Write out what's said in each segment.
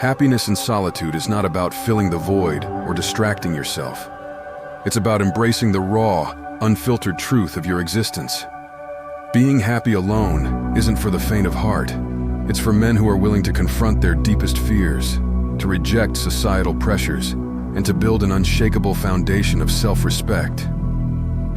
Happiness in solitude is not about filling the void or distracting yourself. It's about embracing the raw, unfiltered truth of your existence. Being happy alone isn't for the faint of heart. It's for men who are willing to confront their deepest fears, to reject societal pressures, and to build an unshakable foundation of self-respect.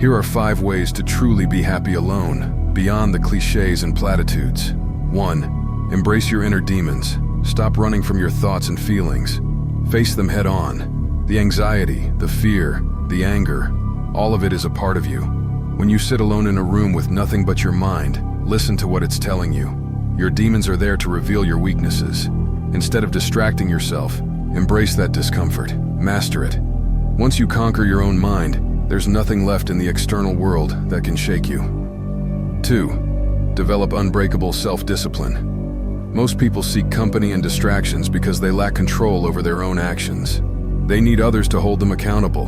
Here are 5 ways to truly be happy alone, beyond the clichés and platitudes. 1. Embrace your inner demons. Stop running from your thoughts and feelings. Face them head on. The anxiety, the fear, the anger, all of it is a part of you. When you sit alone in a room with nothing but your mind, listen to what it's telling you. Your demons are there to reveal your weaknesses. Instead of distracting yourself, embrace that discomfort. Master it. Once you conquer your own mind, there's nothing left in the external world that can shake you. 2. Develop unbreakable self-discipline. Most people seek company and distractions because they lack control over their own actions. They need others to hold them accountable.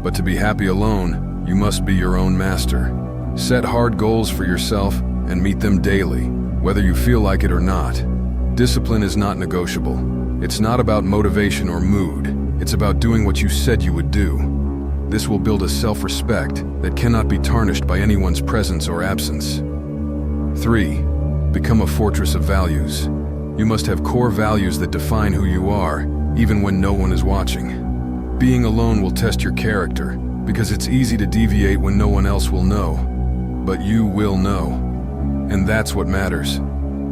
But to be happy alone, you must be your own master. Set hard goals for yourself and meet them daily, whether you feel like it or not. Discipline is not negotiable. It's not about motivation or mood. It's about doing what you said you would do. This will build a self-respect that cannot be tarnished by anyone's presence or absence. 3. Become a fortress of values. You must have core values that define who you are, even when no one is watching. Being alone will test your character, because it's easy to deviate when no one else will know. But you will know. And that's what matters.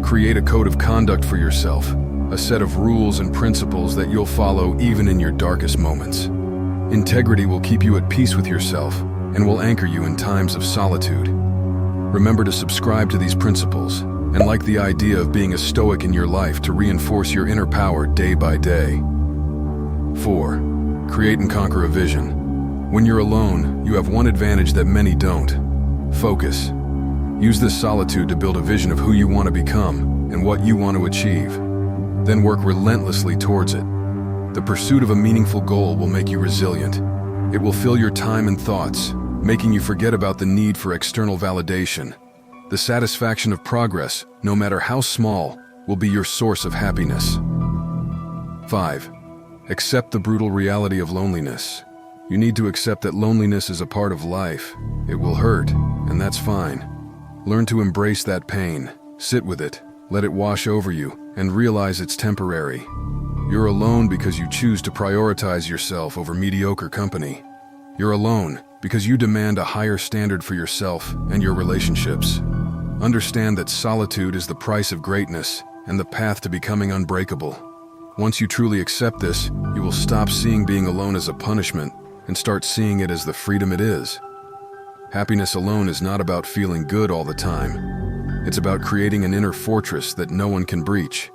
Create a code of conduct for yourself, a set of rules and principles that you'll follow even in your darkest moments. Integrity will keep you at peace with yourself and will anchor you in times of solitude. Remember to subscribe to these principles and like the idea of being a stoic in your life to reinforce your inner power day by day. 4. Create and conquer a vision. When you're alone, you have one advantage that many don't: focus. Use this solitude to build a vision of who you want to become and what you want to achieve. Then work relentlessly towards it. The pursuit of a meaningful goal will make you resilient. It will fill your time and thoughts, making you forget about the need for external validation. The satisfaction of progress, no matter how small, will be your source of happiness. 5. Accept the brutal reality of loneliness. You need to accept that loneliness is a part of life. It will hurt, and that's fine. Learn to embrace that pain, sit with it, let it wash over you, and realize it's temporary. You're alone because you choose to prioritize yourself over mediocre company. You're alone because you demand a higher standard for yourself and your relationships. Understand that solitude is the price of greatness and the path to becoming unbreakable. Once you truly accept this, you will stop seeing being alone as a punishment and start seeing it as the freedom it is. Happiness alone is not about feeling good all the time. It's about creating an inner fortress that no one can breach.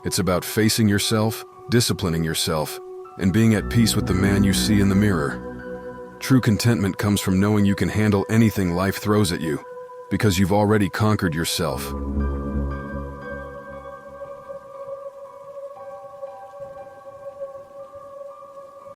It's about facing yourself, disciplining yourself, and being at peace with the man you see in the mirror. True contentment comes from knowing you can handle anything life throws at you, because you've already conquered yourself.